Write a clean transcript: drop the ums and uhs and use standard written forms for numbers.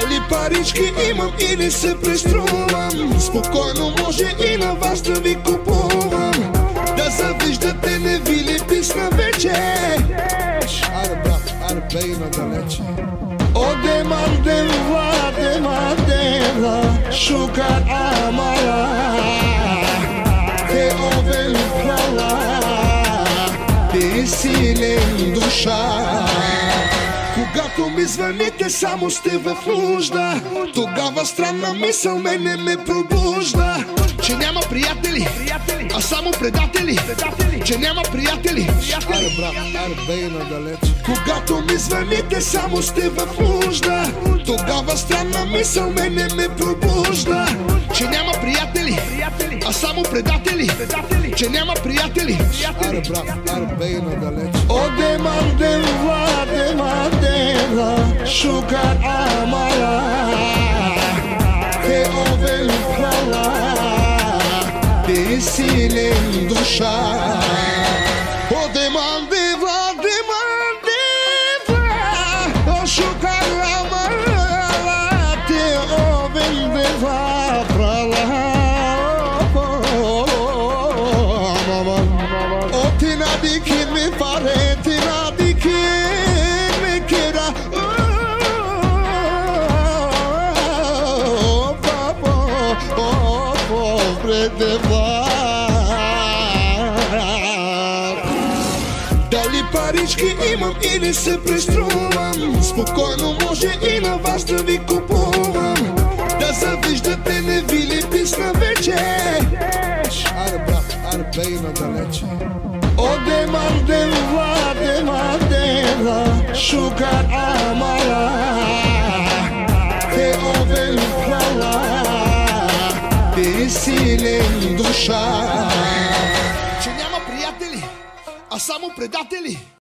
Дали парички имам и не се преструвам, спокойно може и на вас да ви купувам. Да завиждате, не ви ли писна вече? Аре брат, аре бей надалече. Demandela, şukar amara, te oven prala, ти силен душа. Когато ми звъните, само сте в нужда, тогава странна мисъл мене ме пробужда. Че няма приятели, а само предатели. Че няма приятели. Аре брат, аре бей надалече. Когато ми звъните, само сте в нужда, тогава странна мисъл мене ме пробужда. Че няма приятели, а само предатели. Че няма приятели. Аре брат, аре бей надалече. Demandela, şukar amara, te oven prala, ти силен душа. Demandela, şukar amara, te oven prala. O tinadi ki mi fare, tinadi ki mi kira. Дали парички имам и не се преструвам, спокойно може и на вас да ви купувам. Да завиждате, не ви ли писна вече? Аре брат, аре бей надалече. Demandela, şukar amara, te oven prala, ти силен душа. Че няма приятели, а само предатели.